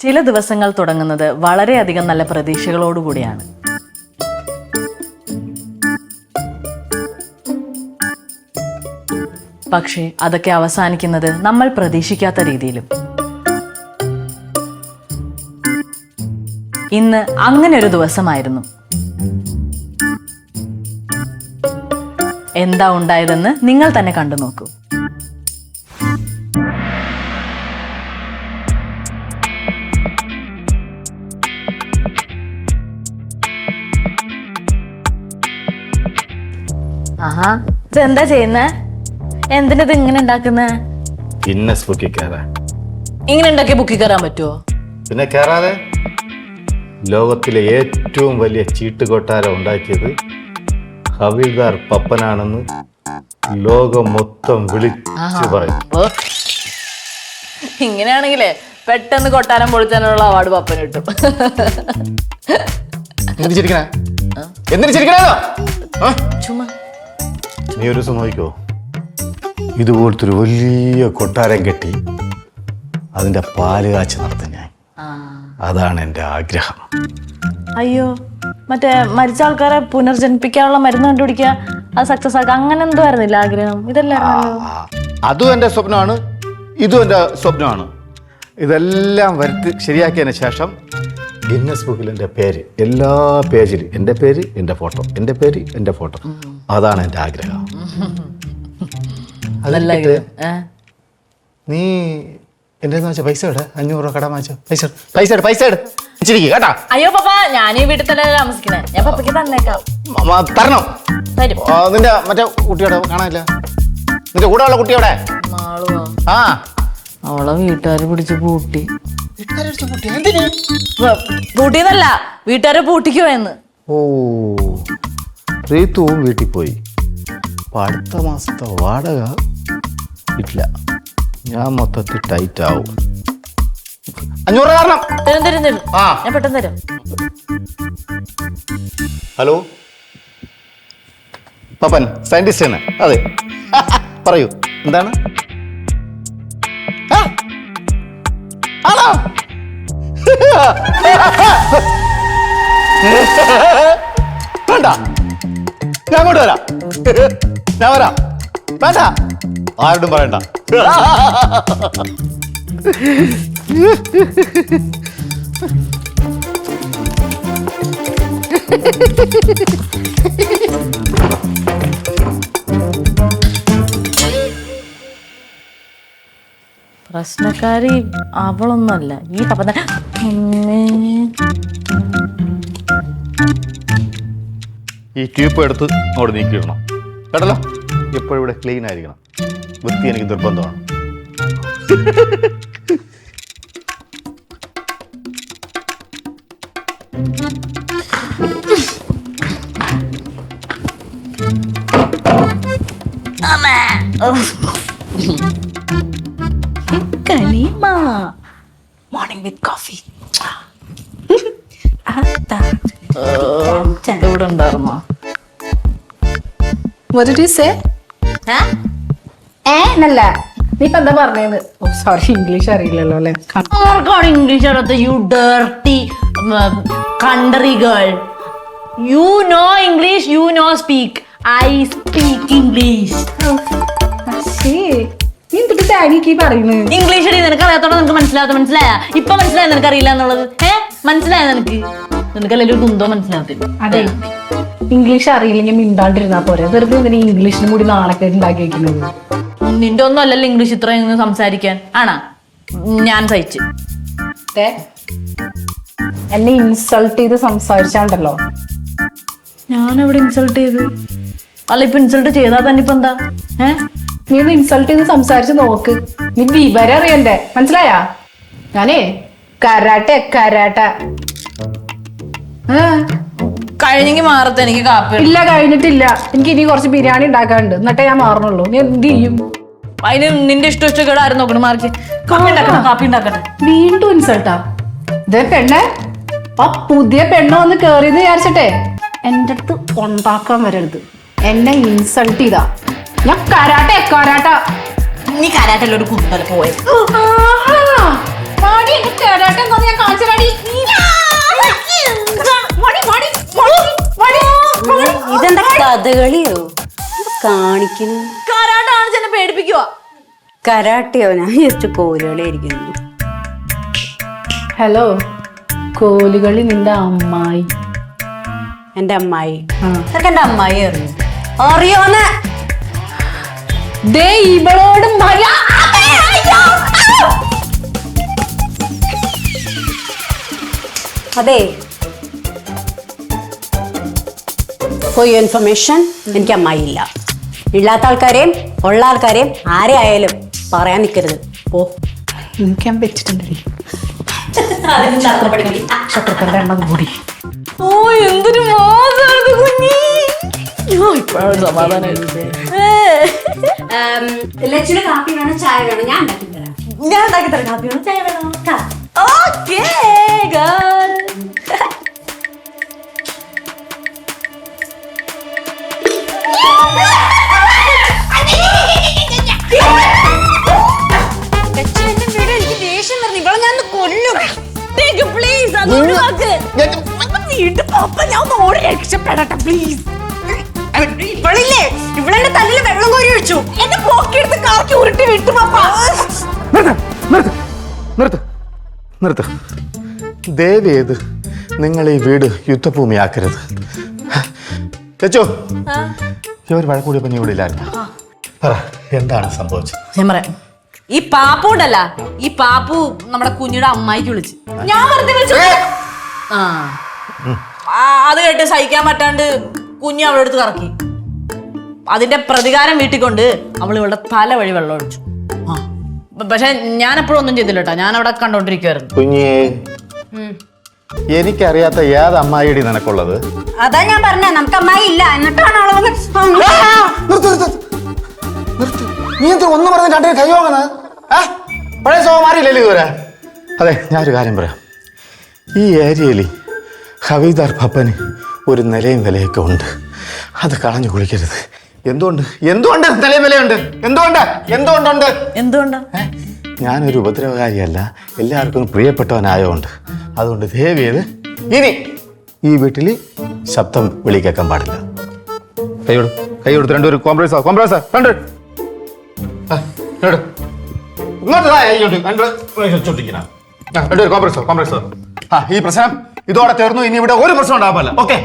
ചില ദിവസങ്ങൾ തുടങ്ങുന്നത് വളരെയധികം നല്ല പ്രതീക്ഷകളോടുകൂടിയാണ്. പക്ഷേ അതൊക്കെ അവസാനിക്കുന്നത് നമ്മൾ പ്രതീക്ഷിക്കാത്ത രീതിയിലും. ഇന്ന് അങ്ങനെ ഒരു ദിവസമായിരുന്നു. എന്താ ഉണ്ടായതെന്ന് നിങ്ങൾ തന്നെ കണ്ടു നോക്കൂ. ആഹാ, ഇതെന്താ ചെയ്യുന്നേ? എന്തിനത് ഇങ്ങനെ ഉണ്ടാക്കുന്നേ? ഗിന്നസ് ബുക്കിൽ കയറാൻ. ഇങ്ങനെ ഉണ്ടാക്കിയ ബുക്കിൽ കയറാൻ പറ്റുമോ? പിന്നെ കയറാതെ. ലോകത്തിലെ ഏറ്റവും വലിയ ചീട്ട് കൊട്ടാരം ഉണ്ടാക്കിയത് ഹവിൽദാർ പപ്പനാണെന്ന് ലോകം മൊത്തം വിളിച്ചു പറയും. ഇങ്ങനെയാണെങ്കിലേ പെട്ടെന്ന് കൊട്ടാരം പൊളിച്ചാനുള്ള അവാർഡ് പപ്പന് കിട്ടും. ചുമ്മാ നീ ഒരു ദിവസം നോക്കിക്കോ, ഇതുപോലത്തെ ഒരു വലിയ കൊട്ടാരം കെട്ടി അതിന്റെ പാല് കാച്ചി നടത്തും ഞാൻ. അതാണ് എൻ്റെ ആഗ്രഹം. അയ്യോ, മറ്റേ മരിച്ച ആൾക്കാരെ പുനർജനിപ്പിക്കാനുള്ള മരുന്ന് കണ്ടുപിടിക്കുക, അത് സക്സസ് ആക്കുക, അങ്ങനെ എന്തോ ആയിരുന്നില്ല ആഗ്രഹം? ഇതല്ലായിരുന്നല്ലോ. അതും എൻ്റെ സ്വപ്നമാണ്, ഇതും എൻ്റെ സ്വപ്നമാണ്. ഇതെല്ലാം വരുത്തി ശരിയാക്കിയതിന് ശേഷം ഗിന്നസ് ബുക്കിൽ എൻ്റെ പേര് എല്ലാ പേജിലും, എൻ്റെ പേര് എൻ്റെ ഫോട്ടോ, എൻ്റെ പേര് എൻ്റെ ഫോട്ടോ. അതാണ് എൻ്റെ ആഗ്രഹം. നീ എൻ്റെ പൈസ ഇട, 500 രൂപ കടം വാങ്ങിച്ചോ. പൈസ കേട്ടാ. അയ്യോ പപ്പ, ഞാൻ ഈ വീട്ടിൽ തന്നെ താമസിക്കണേ, ഞാൻ പപ്പയ്ക്ക് തന്നേക്കാം. തരണം. തരും. നിന്റെ മറ്റേ കുട്ടിയോടെ കാണാനില്ല, നിന്റെ കൂടെ ഉള്ള കുട്ടിയോടെ? ആ, അവളെ വീട്ടുകാര് പിടിച്ച് പൂട്ടി. പൂട്ടിന്നല്ല, വീട്ടുകാരെ പൂട്ടിക്കുവെന്ന്. ഓ, റീത്തുവും വീട്ടിൽ പോയി. അപ്പൊ അടുത്ത മാസത്തെ വാടക ഇല്ല, ഞാൻ മൊത്തത്തിൽ ടൈറ്റ് ആവും. 500 കാരണം തരും. ഞാൻ പെട്ടെന്ന് തരാം. ഹലോ പപ്പൻ, സയന്റിസ്റ്റ് തന്നെ. അതെ, പറയൂ, എന്താണ്? ആണോ? വേണ്ട, ഞാൻ അങ്ങോട്ട് വരാം. ഞാൻ വരാം. വേണ്ട, ആരോടും പറയണ്ട. പ്രശ്നക്കാരി അവളൊന്നല്ല, ഈ പപ്പ തന്നെ. ഈ ട്യൂപ്പ് എടുത്ത് അങ്ങോട്ട് നീക്കിയിടണം കേട്ടല്ലോ. എപ്പോഴും ഇവിടെ ക്ലീൻ ആയിരിക്കണം. വൃത്തി എനിക്ക് നിർബന്ധമാണ്. മോർണിംഗ് വിത്ത് കോഫി ഇവിടെ ഉണ്ടായിരുന്നോ? What did you say? എന്നല്ല, നീ ഇപ്പൊ എന്താ പറഞ്ഞത്? സോറി, ഇംഗ്ലീഷ് അറിയില്ലല്ലോ അല്ലെ? ആർക്കാണ് ഇംഗ്ലീഷ് അറിയാത്ത? You dirty country girl. You no English, you no speak. I speak English. നീ എന്തിട്ട് താനിക്ക് പറയുന്നത്? ഇംഗ്ലീഷ് നിനക്ക് അറിയാത്തോണ്ട് നിനക്ക് മനസ്സിലായ? ഇപ്പൊ മനസ്സിലായ നിനക്ക് അറിയില്ല എന്നുള്ളത്? മനസ്സിലായ നിനക്കല്ലേ കുന്തോ മനസ്സിലാകത്തില്ല? അതെ, ഇംഗ്ലീഷ് അറിയില്ലെങ്കിൽ മിണ്ടാണ്ടിരുന്നാ പോരെ. വെറുതെ എന്തിനാ ഇംഗ്ലീഷിനും കൂടി നാണക്കേട് ഉണ്ടാക്കി വെക്കുന്നത്? നിന്റെ ഒന്നും അല്ലല്ലോ ഇംഗ്ലീഷ് ഇത്രയും സംസാരിക്കാൻ. ആണാ? ഞാൻ സഹിച്ചു. എന്നെ ഇൻസൾട്ട് ചെയ്ത് സംസാരിച്ചാണ്ടല്ലോ. ഞാൻ എവിടെ ഇൻസൾട്ട് ചെയ്ത്? അല്ല, ഇപ്പൊ ഇൻസൾട്ട് ചെയ്താ തന്നെ ഇപ്പൊ എന്താ? നീ ഒന്ന് ഇൻസൾട്ട് ചെയ്ത് സംസാരിച്ച് നോക്ക്. നീ വിവരം അറിയണ്ടേ, മനസ്സിലായാ? ഞാനേ കരാട്ട കഴിഞ്ഞെങ്കിൽ മാറത്തെ. എനിക്ക് കാപ്പി ഇല്ല, കഴിഞ്ഞിട്ടില്ല. എനിക്ക് ഇനി കുറച്ച് ബിരിയാണി ഉണ്ടാക്കാനുണ്ട്, എന്നിട്ടേ ഞാൻ മാറണുള്ളൂ. നീ എന്ത് ചെയ്യും? അതിന് നിന്റെ ഇഷ്ടം ആരും നോക്കണം. മാർക്ക് കാപ്പി ഉണ്ടാക്കട്ടെ. വീണ്ടും ഇൻസൾട്ടാ? ഇതേ പെണ്ണെ, ആ പുതിയ പെണ്ണ് വന്ന് കേറിയെന്ന് വിചാരിച്ചിട്ടെ എന്റെ അടുത്ത് ഉണ്ടാക്കാൻ വരരുത്. എന്നെ ഇൻസൾട്ട് ചെയ്താ ഞാൻ കരാട്ട. നീ കരാട്ടല്ല ഒരു കുന്തല പോയെ. ഞാൻ കാണിച്ചടി. ഇതെന്താ കഥകളിയോ കാണിക്കുന്നു? കരാട്ടാണ് ചെന്നെ പേടിപ്പിക്കുക. കരാട്ടയോ? ഞാൻ ജസ്റ്റ് കോലുകളി ആയിരിക്കുന്നു. ഹലോ, കോലുകളി നിന്റെ അമ്മായി. എന്റെ അമ്മായി? എന്റെ അമ്മായി അറിയോ? അറിയോന്ന് ദേ ഇവളോട് അതെ. ഫോർ യുവർ ഇൻഫർമേഷൻ, എനിക്ക് അമ്മായി ഇല്ല. ഇല്ലാത്ത ആൾക്കാരെയും ഉള്ള ആൾക്കാരെയും ആരെ ആയാലും പറയാൻ നിൽക്കരുത്. ഓ, എനിക്ക് ഞാൻ വെച്ചിട്ടുണ്ടേ. ഷട്ടർക്കറിന്റെ എണ്ണം കൂടി. ഓ എന്തൊരു മോശമാണ് കുഞ്ഞി. ഇപ്പോഴാണ് സമാധാനം. ലച്ചുവിന് കാപ്പി വേണം, ചായ വേണം? ഞാൻ ഉണ്ടാക്കി തരാം. ഞാൻ ഉണ്ടാക്കി തരാം. കാപ്പി വേണോ ചായ വേണോ? Okay girl. രക്ഷപ്പെടട്ടെ പ്ലീസ്. ഇവളില്ലേ, ഇവളെന്റെ തല്ലില് വെള്ളം കോരി ഒഴിച്ചു. എന്നെ പോക്കിയെടുത്ത് കാക്കി ഉരുട്ടി വിട്ടു പാപ്പ. നിർത്ത്. ദേവിയേത്, നിങ്ങൾ ഈ വീട് യുദ്ധഭൂമിയാക്കരുത്. ചേച്ചോ, ഒരു വഴക്ക് കൂടിയപ്പോ നീ ഇവിടെ ഇല്ലായിരുന്നു. പറ, എന്താണ് സംഭവിച്ചത്? ഞാൻ പറയാം. ഈ പാപ്പു ഉണ്ടല്ല, ഈ പാപ്പു നമ്മുടെ കുഞ്ഞിയുടെ അമ്മായിക്ക് വിളിച്ച്. ഞാൻ വെറുതെ വിളിച്ചു. അത് കേട്ട് സഹിക്കാൻ പറ്റാണ്ട് കുഞ്ഞ് അവളുടെ അടുത്ത് കറക്കി. അതിന്റെ പ്രതികാരം വീട്ടിൽ കൊണ്ട് അവൾ ഇവളുടെ തല വഴി വെള്ളം ഒഴിച്ചു. പക്ഷെ ഞാൻ എപ്പോഴും ഒന്നും ചെയ്തില്ല കേട്ടോ. ഞാൻ അവിടെ കണ്ടോണ്ടിരിക്കുവായിരുന്നു. കുഞ്ഞേ, എനിക്കറിയാത്ത ഏത് അമ്മായിടി നിനക്കുള്ളത്? അതാ ഞാൻ പറഞ്ഞ, നമുക്ക് അമ്മായി ഇല്ല. എന്നിട്ടാണ് നീ എന്ത് ഒന്നും പറഞ്ഞ രണ്ടേ കൈ വാങ്ങുന്നത്? പഴയ സോമാരില്ലല്ലോ ഇതുവരെ. അതെ, ഞാനൊരു കാര്യം പറയാം. ഈ ഏരിയയിൽ ഹവീദാർ പപ്പന് ഒരു നിലയും വിലയൊക്കെ ഉണ്ട്. അത് കളഞ്ഞു കുളിക്കരുത്. എന്തുകൊണ്ട് നിലയും വിലയുണ്ട്? എന്തുകൊണ്ടാ? ഞാനൊരു ഉപദ്രവകാരിയല്ല, എല്ലാവർക്കും പ്രിയപ്പെട്ടവനായതുകൊണ്ട്. അതുകൊണ്ട് ദേവിയത് ഇനി ഈ വീട്ടിൽ ശബ്ദം വിളി കേൾക്കാൻ പാടില്ല. കൈ കൊടുത്ത് രണ്ടുപേരും കോംപ്രമൈസ് രണ്ട് കോംപ്രമൈസ്. ഈ പ്രശ്നം ഇതോടെ തീർന്നു. ഇനി ഇവിടെ ഒരു പ്രശ്നം ഉണ്ടാവില്ല. ഓക്കെ?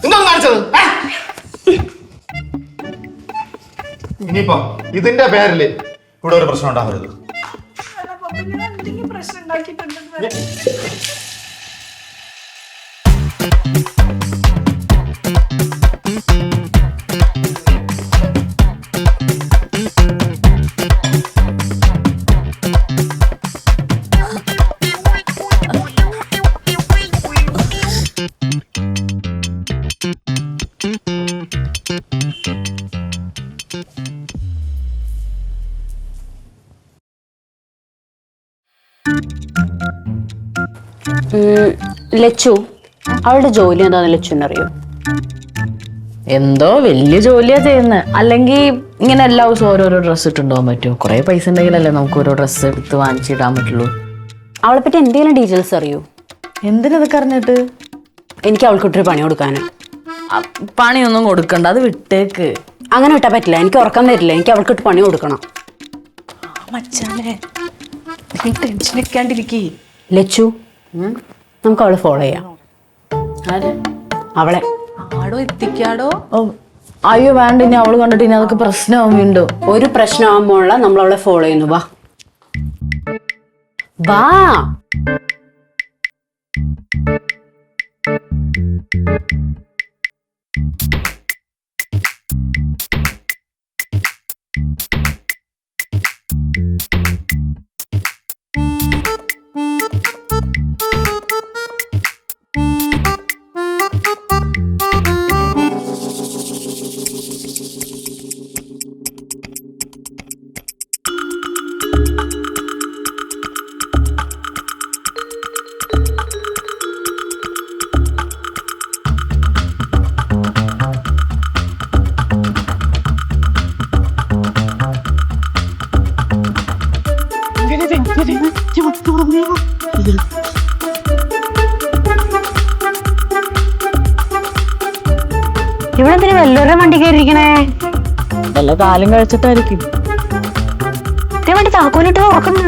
എന്തോ കാണിച്ചത്? ഇനിയിപ്പോ ഇതിന്റെ പേരില് ഇവിടെ ഒരു പ്രശ്നം ഉണ്ടാവരുത്. ലച്ചു, അവളുടെ ജോലി എന്താന്ന് ലച്ചുവിനറിയോ? എന്തോ വലിയ ജോലിയാ ചെയ്യുന്നത്. അല്ലെങ്കിൽ ഇങ്ങനെ എല്ലാ ദിവസവും ഓരോരോ ഡ്രസ്സ് ഇട്ടുണ്ടാവാൻ പറ്റുമോ? കുറെ പൈസ ഉണ്ടെങ്കിലല്ലേ നമുക്ക് ഓരോ ഡ്രസ്സ് എടുത്ത് വാങ്ങിച്ചിടാൻ പറ്റുള്ളൂ. അവളെ പറ്റി എന്തെങ്കിലും ഡീറ്റെയിൽസ് അറിയോ? എന്തിനതൊക്കെ അറിഞ്ഞിട്ട്? എനിക്ക് അവൾക്കിട്ടൊരു പണി കൊടുക്കാനാ. പണിയൊന്നും കൊടുക്കണ്ട, അത് വിട്ടേക്ക്. അങ്ങനെ വിട്ടാൻ പറ്റില്ല. എനിക്ക് ഉറക്കം വരില്ല. എനിക്ക് അവൾക്കിട്ട് പണി കൊടുക്കണം. മച്ചാനെ, നീ ടെൻഷൻ വെക്കാണ്ടിരിക്കേ. ലച്ചു, നമുക്ക് അവളെ ഫോളോ ചെയ്യാം. അവളെ ആടോ എത്തിക്കാടോ? അയ്യോ വേണ്ട, ഇനി അവള് കണ്ടിട്ട് ഇനി അതൊക്കെ പ്രശ്നമാവും വീണ്ടും. ഒരു പ്രശ്നമാകുമ്പോഴുള്ള നമ്മൾ അവളെ ഫോളോ ചെയ്യുന്നു. വാ വാ. വല്ലവരുടെ വണ്ടി കയറിയിരിക്കണേ? വല്ല കാലം കഴിച്ചിട്ടായിരിക്കും. വണ്ടി താക്കോലിട്ട് ഉറക്കുന്ന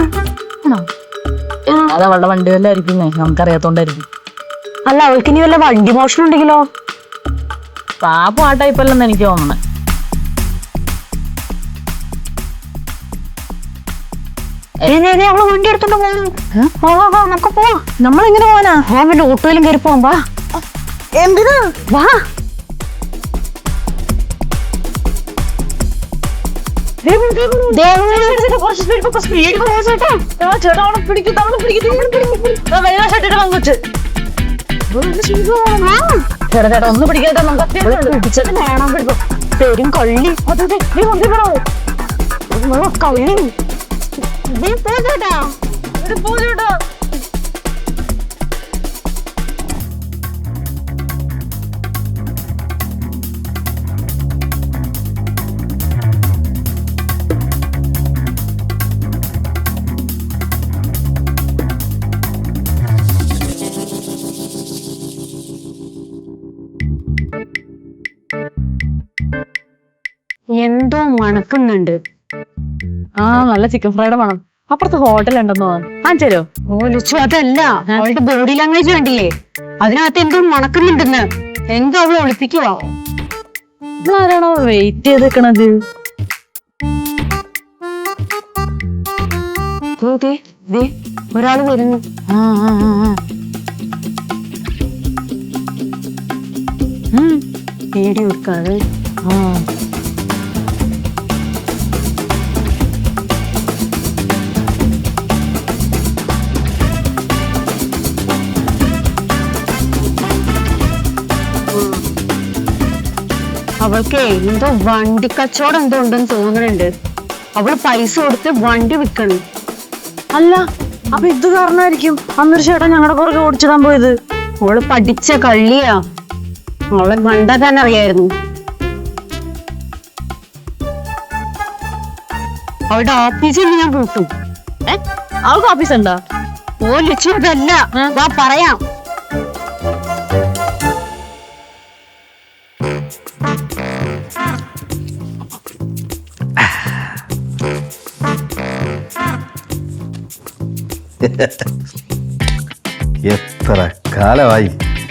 അത് അവളുടെ വണ്ടി വല്ല ആയിരിക്കും, നമുക്കറിയാത്തോണ്ടായിരിക്കും. അല്ല, അവൾക്ക് ഇനി വല്ല വണ്ടി മോഷണം ഉണ്ടെങ്കിലോ? പാപ്പ ആ ടൈപ്പല്ലെന്ന് എനിക്ക് തോന്നണേ. അവള് വണ്ടി എടുത്തോണ്ട് പോകുന്നു. നമുക്ക് പോവാം. നമ്മളെങ്ങനെ പോവാനാ? വല്ല ഓട്ടോയിലും കയറി പോവാം. വാ. എന്തിനാ? വാ. ചേട്ടാ ഒന്ന് പിടിക്കാതെ പേരും കള്ളി കള്ളി പോചേട്ടാ. എന്തോ മണക്കുന്നുണ്ട്. ആ നല്ല ചിക്കൻ ഫ്രൈഡ് വേണം. അപ്പുറത്ത് ഹോട്ടൽ ഉണ്ടെന്നോ? കാണിച്ചോ? ഓലിച്ചു അതല്ല, അവളുടെ ബോഡി ലാംഗ്വേജ് കണ്ടില്ലേ? അതിനകത്ത് എന്തോ മണക്കുന്നുണ്ടെന്ന്. എന്തോ അവള് ഒളിപ്പിക്കുവാ. ഇതാരാണോ വെയിറ്റ് ചെയ്ത് നിക്കണത്? ഒരാള് വരുന്നു. പേടി കൊടുക്കാതെ. അവൾക്ക് എന്തോ വണ്ടി കച്ചവടം എന്തോ ഉണ്ടെന്ന് തോന്നുന്നുണ്ട്. അവള് പൈസ കൊടുത്ത് വണ്ടി വിൽക്കണം. അല്ല, അപ്പൊ ഇത് കാരണമായിരിക്കും അന്നൊരു ചേട്ടൻ ഞങ്ങളുടെ പുറകെ ഓടിച്ചിടാൻ പോയത്. അവള് പഠിച്ച കള്ളിയാ. അവളെ കണ്ടാ തന്നെ അറിയായിരുന്നു. അവളുടെ ഓഫീസിൽ ഞാൻ കൂട്ടും. അവൾക്ക് ഓഫീസ് ഉണ്ടോ? ഓ ലക്ഷ്യം അതല്ല, വാ പറയാം. എത്ര കാലമായി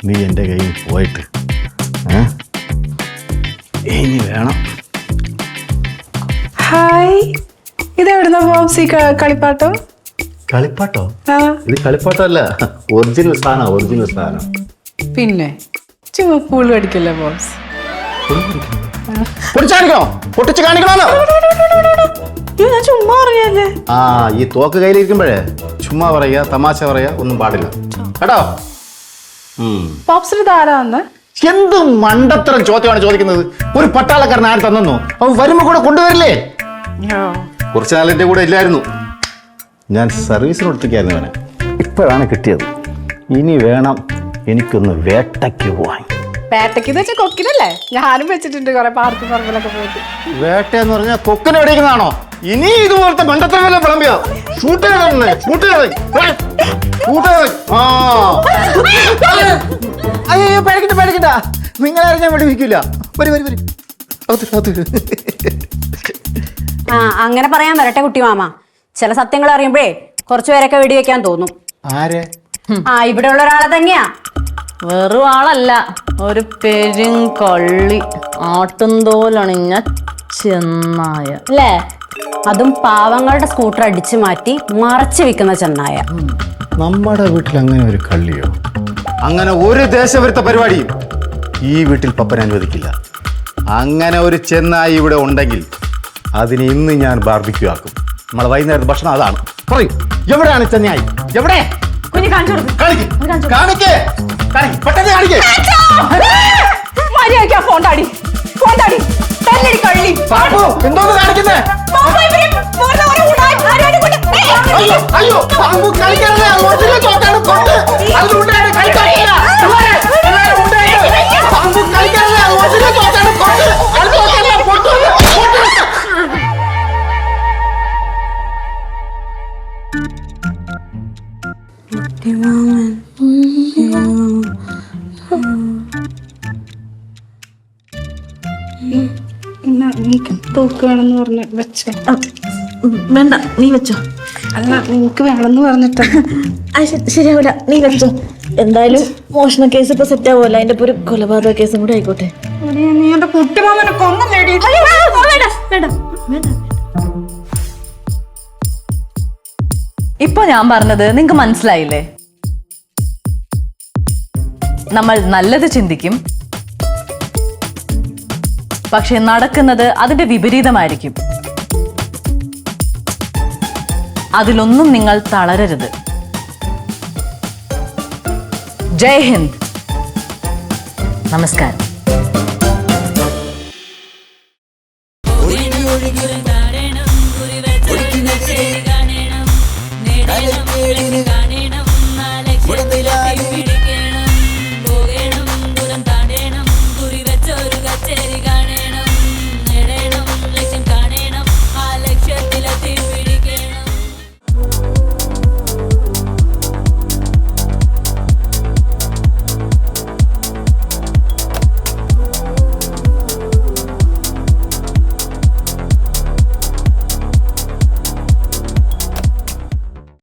നീ എൻ്റെ കയ്യിൽ പോയിട്ട്. ഇനി വേണം. ഹായ്, ഇതെവിടുന്ന ബോബ്സ് ഈ കളിപ്പാട്ടോ? കളിപ്പാട്ടോ? ആ ഇത് കളിപ്പാട്ടമല്ല, ഒറിജിനൽ സാധനം. ഒറിജിനൽ സാധനം. പിന്നെ ചുമ്മാ പൂൾ അടിക്കല്ലേ ബോബ്സ്? പൊട്ടിച്ചാണിക്കണോ? പൊട്ടിച്ച് കാണിക്കണോ? ഞാൻ ചുമ്മാ അറിയാല്ലേ. ആ, ഈ തോക്ക് കയ്യിലിരിക്കുമ്പോഴേ ചുമ്മാ പറയുക, തമാശ പറയുക ഒന്നും പാടില്ല കേട്ടോ. ബോബ്സിന് താരാ വന്ന്? എന്ത് മണ്ടത്തരം ചോദ്യമാണ് ചോദിക്കുന്നത്? ഒരു പട്ടാളക്കാരൻ ആര് തന്നെന്നോ? അവൻ വരുമ്പോ കൂടെ കൊണ്ടുവരില്ലേ? കുറച്ച് നാളിന്റെ കൂടെ ഇല്ലായിരുന്നു. ഞാൻ സർവീസിന് കൊടുത്തേക്കായിരുന്നു അവനെ. ഇപ്പോഴാണ് കിട്ടിയത്. ഇനി വേണം എനിക്കൊന്ന് വേട്ടയ്ക്ക് പോവാൻ. വേട്ടയ്ക്ക് വെച്ചാൽ കൊക്കിനല്ലേ? ഞാനും വെച്ചിട്ടുണ്ട് കുറെ പാർക്ക് പറമ്പിലൊക്കെ പോയിട്ട്. വേട്ട എന്ന് പറഞ്ഞാൽ കൊക്കിനെ വെടിക്കുന്നതാണോ? ഇനി ഇതുപോലത്തെ മണ്ടത്തരം വല്ല വിളമ്പിയോ? ഷൂട്ട് ചെയ്തേ, ഷൂട്ട് ചെയ്തേ, ഷൂട്ട് ചെയ്തേ. ആ അയ്യോ, പേടിക്കണ്ട പേടിക്കണ്ട, നിങ്ങളാരും ഞാൻ വെടിവെക്കില്ല. വരും വരും വരും. ആ, അങ്ങനെ പറയാൻ വരട്ടെ കുട്ടി മാമ. ചില സത്യങ്ങൾ അറിയുമ്പോഴേ കുറച്ചുപേരൊക്കെ വെടിവെക്കാൻ തോന്നും. ആരെ? ആ, ഇവിടെ ഉള്ള ഒരാളെ തന്നെയാ. വെറും ആളല്ല, ഒരു പെരുങ്കള്ളി, ആട്ടുംതോലണിഞ്ഞ ചെന്നായ അല്ലേ? അതും പാവങ്ങളുടെ സ്കൂട്ടർ അടിച്ചു മാറ്റി മറച്ചു വിൽക്കുന്ന ചെന്നായ. നമ്മുടെ വീട്ടിൽ അങ്ങനെ ഒരു കള്ളിയോ? അങ്ങനെ ഒരു ദേശവിരുദ്ധ പരിപാടിയും ഈ വീട്ടിൽ പപ്പൻ അനുവദിക്കില്ല. അങ്ങനെ ഒരു ചെന്നായി ഇവിടെ ഉണ്ടെങ്കിൽ അതിന് ഇന്ന് ഞാൻ ബാർബിക്യൂ ആക്കും. നമ്മളെ വൈകുന്നേരത്തെ ഭക്ഷണം അതാണ്. പറയൂ, എവിടെയാണ് ചെന്നായി? എവിടെ? കുഞ്ഞ് കാണിച്ചു കൊടുക്കും. കാണിക്കേ, പെട്ടെന്ന് കാണിക്കേ. മര്യാദയ്ക്ക് ഫോൺ താടി, ഫോൺ താടി, തല്ലടി കള്ളി. എന്തോന്ന് കാണിക്കുന്നേ? അയ്യോ അയ്യോ, പാമ്പു കളിക്കാനല്ലേ, ഒറിജിനൽ തോക്കാണ് കൊണ്ട്. അതിലുണ്ടായിട്ട് കളിക്കാനില്ല. പാമ്പു കളിക്കാനല്ലേ, ഒറിജിനൽ തോക്കാണ് കൊണ്ട്. അത് തോക്കല്ല, പൊട്ടു. എനിക്ക് തോക്ക് വേണമെന്ന് പറഞ്ഞ് വെച്ചോ. വേണ്ട, നീ വെച്ചോ. അല്ല, നിനക്ക് വേണമെന്ന് പറഞ്ഞിട്ട് ശരിയാവില്ല, നീ വെച്ചോ. എന്തായാലും മോഷണ കേസ് ഇപ്പൊ സെറ്റ് ആവുമല്ലോ, അതിന്റെ ഒരു കൊലപാതക കേസും കൂടെ ആയിക്കോട്ടെ. നീ എന്റെ കുട്ടിമാമനെ കൊന്നല്ലേടി. ഇപ്പൊ ഞാൻ പറഞ്ഞത് നിങ്ങക്ക് മനസ്സിലായില്ലേ? നമ്മൾ നല്ലത് ചിന്തിക്കും, പക്ഷെ നടക്കുന്നത് അതിന്റെ വിപരീതമായിരിക്കും. അതിലൊന്നും നിങ്ങൾ തളരരുത്. ജയ് ഹിന്ദ്. നമസ്കാരം.